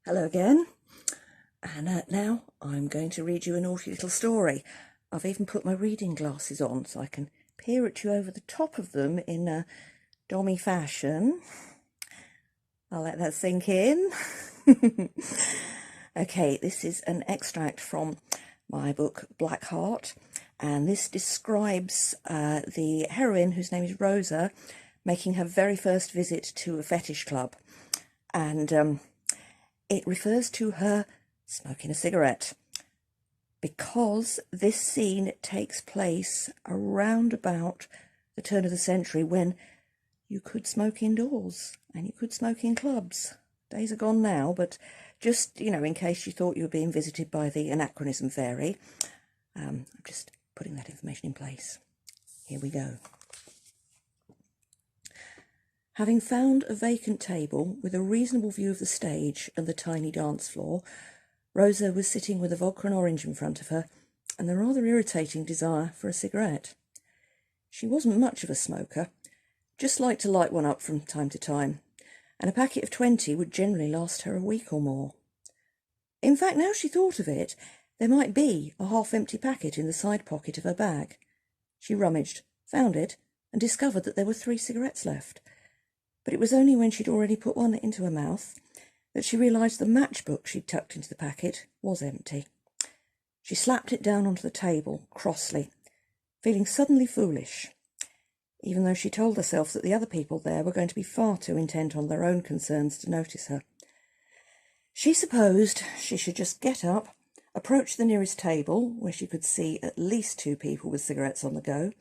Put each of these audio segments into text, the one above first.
Hello again, and now I'm going to read you a naughty little story. I've even put my reading glasses on so I can peer at you over the top of them in a dommy fashion. I'll let that sink in. Okay, this is an extract from my book Black Heart, and this describes the heroine, whose name is Rosa, making her very first visit to a fetish club, and it refers to her smoking a cigarette, because this scene takes place around about the turn of the century, when you could smoke indoors and you could smoke in clubs. Days are gone now, but just, in case you thought you were being visited by the anachronism fairy, I'm just putting that information in place. Here we go. Having found a vacant table with a reasonable view of the stage and the tiny dance floor, Rosa was sitting with a vodka and orange in front of her and the rather irritating desire for a cigarette. She wasn't much of a smoker, just liked to light one up from time to time, and a packet of 20 would generally last her a week or more. In fact, now she thought of it, there might be a half-empty packet in the side pocket of her bag. She rummaged, found it, and discovered that there were 3 cigarettes left. But it was only when she'd already put one into her mouth that she realised the matchbook she'd tucked into the packet was empty. She slapped it down onto the table, crossly, feeling suddenly foolish, even though she told herself that the other people there were going to be far too intent on their own concerns to notice her. She supposed she should just get up, approach the nearest table, where she could see at least 2 people with cigarettes on the go,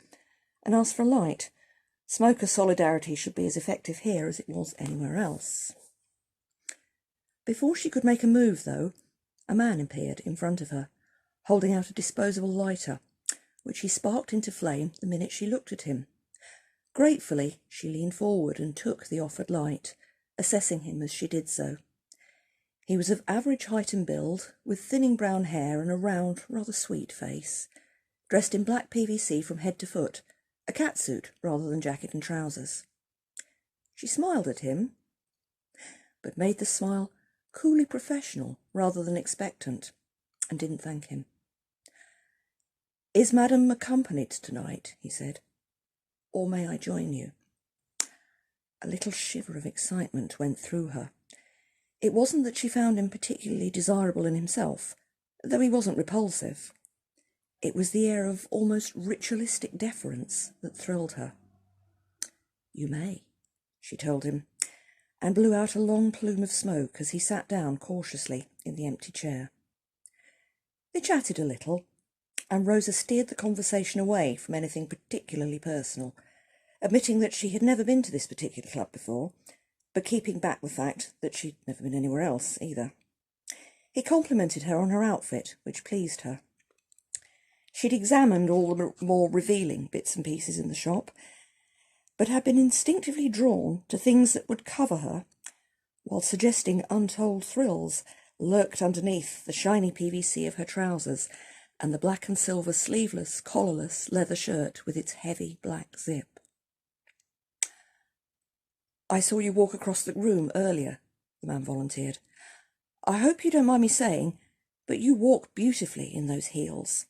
and ask for a light. Smoker solidarity should be as effective here as it was anywhere else. Before she could make a move, though, a man appeared in front of her, holding out a disposable lighter, which he sparked into flame the minute she looked at him. Gratefully, she leaned forward and took the offered light, assessing him as she did so. He was of average height and build, with thinning brown hair and a round, rather sweet face, dressed in black PVC from head to foot, a catsuit rather than jacket and trousers. She smiled at him, but made the smile coolly professional rather than expectant, and didn't thank him. "Is Madam accompanied tonight?" he said. "Or may I join you?" A little shiver of excitement went through her. It wasn't that she found him particularly desirable in himself, though he wasn't repulsive. It was the air of almost ritualistic deference that thrilled her. "You may," she told him, and blew out a long plume of smoke as he sat down cautiously in the empty chair. They chatted a little, and Rosa steered the conversation away from anything particularly personal, admitting that she had never been to this particular club before, but keeping back the fact that she'd never been anywhere else either. He complimented her on her outfit, which pleased her. She'd examined all the more revealing bits and pieces in the shop, but had been instinctively drawn to things that would cover her, while suggesting untold thrills lurked underneath the shiny PVC of her trousers and the black and silver sleeveless, collarless leather shirt with its heavy black zip. "I saw you walk across the room earlier," the man volunteered. "I hope you don't mind me saying, but you walk beautifully in those heels."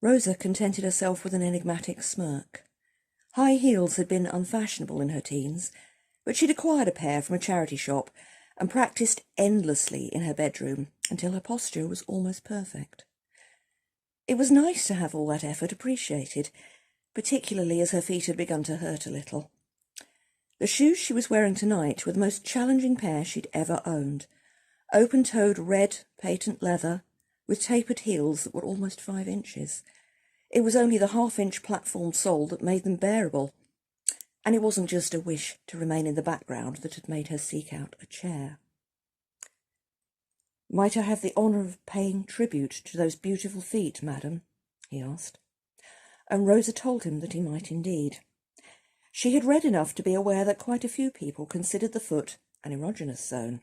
Rosa contented herself with an enigmatic smirk. High heels had been unfashionable in her teens, but she'd acquired a pair from a charity shop and practised endlessly in her bedroom until her posture was almost perfect. It was nice to have all that effort appreciated, particularly as her feet had begun to hurt a little. The shoes she was wearing tonight were the most challenging pair she'd ever owned, open-toed red patent leather with tapered heels that were almost 5 inches. It was only the half-inch platform sole that made them bearable, and it wasn't just a wish to remain in the background that had made her seek out a chair. "Might I have the honour of paying tribute to those beautiful feet, madam?" he asked, and Rosa told him that he might indeed. She had read enough to be aware that quite a few people considered the foot an erogenous zone,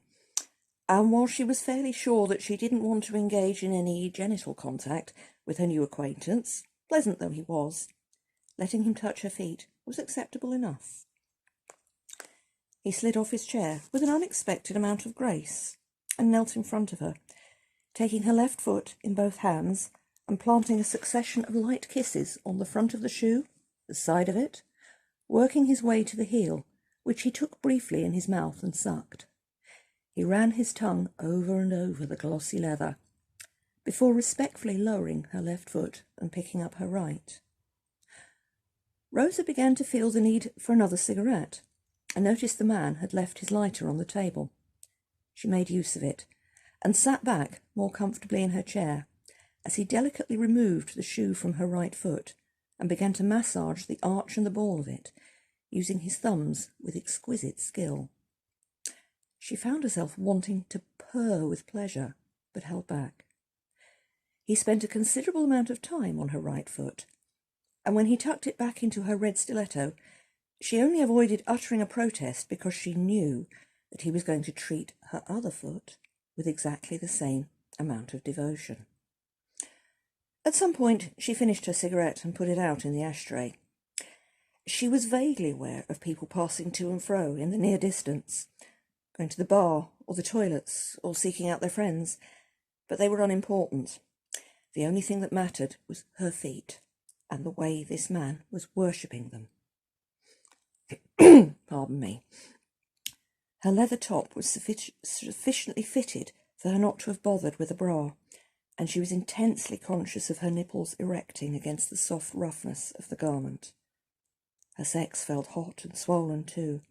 and while she was fairly sure that she didn't want to engage in any genital contact with her new acquaintance, pleasant though he was, letting him touch her feet was acceptable enough. He slid off his chair with an unexpected amount of grace and knelt in front of her, taking her left foot in both hands and planting a succession of light kisses on the front of the shoe, the side of it, working his way to the heel, which he took briefly in his mouth and sucked. He ran his tongue over and over the glossy leather, before respectfully lowering her left foot and picking up her right. Rosa began to feel the need for another cigarette, and noticed the man had left his lighter on the table. She made use of it, and sat back more comfortably in her chair, as he delicately removed the shoe from her right foot, and began to massage the arch and the ball of it, using his thumbs with exquisite skill. She found herself wanting to purr with pleasure, but held back. He spent a considerable amount of time on her right foot, and when he tucked it back into her red stiletto, she only avoided uttering a protest because she knew that he was going to treat her other foot with exactly the same amount of devotion. At some point, she finished her cigarette and put it out in the ashtray. She was vaguely aware of people passing to and fro in the near distance, going to the bar or the toilets or seeking out their friends, but they were unimportant. The only thing that mattered was her feet and the way this man was worshipping them. Pardon me. Her leather top was sufficiently fitted for her not to have bothered with a bra, and she was intensely conscious of her nipples erecting against the soft roughness of the garment. Her sex felt hot and swollen too,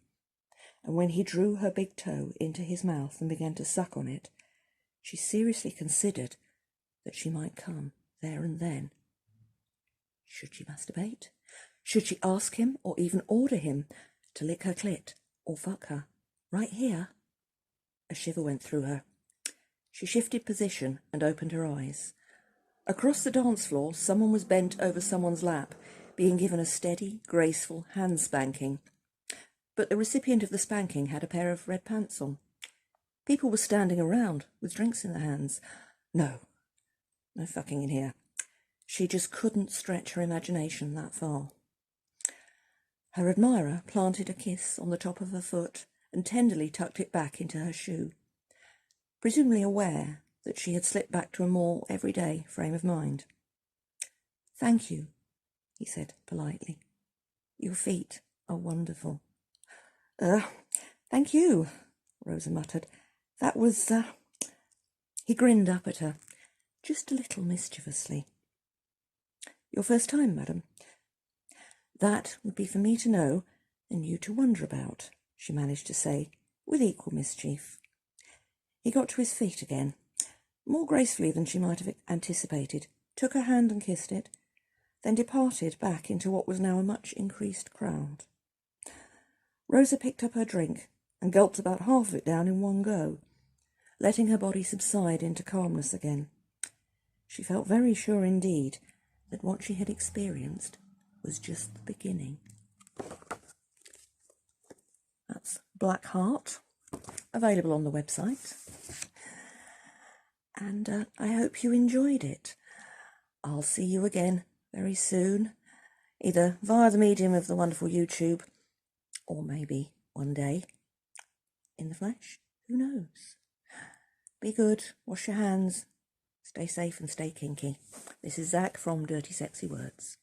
and when he drew her big toe into his mouth and began to suck on it, she seriously considered that she might come there and then. Should she masturbate? Should she ask him or even order him to lick her clit or fuck her? Right here? A shiver went through her. She shifted position and opened her eyes. Across the dance floor, someone was bent over someone's lap, being given a steady, graceful hand spanking. But the recipient of the spanking had a pair of red pants on. People were standing around with drinks in their hands. No fucking in here. She just couldn't stretch her imagination that far. Her admirer planted a kiss on the top of her foot and tenderly tucked it back into her shoe, presumably aware that she had slipped back to a more everyday frame of mind. "Thank you," he said politely. "Your feet are wonderful." Thank you," Rosa muttered. "That was, He grinned up at her, just a little mischievously. "Your first time, madam?" "That would be for me to know and you to wonder about," she managed to say, with equal mischief. He got to his feet again, more gracefully than she might have anticipated, took her hand and kissed it, then departed back into what was now a much increased crowd. Rosa picked up her drink and gulped about half of it down in one go, letting her body subside into calmness again. She felt very sure indeed that what she had experienced was just the beginning. That's Black Heart, available on the website. And I hope you enjoyed it. I'll see you again very soon, either via the medium of the wonderful YouTube, or maybe one day in the flesh. Who knows? Be good, wash your hands, stay safe and stay kinky. This is Zach from Dirty Sexy Words.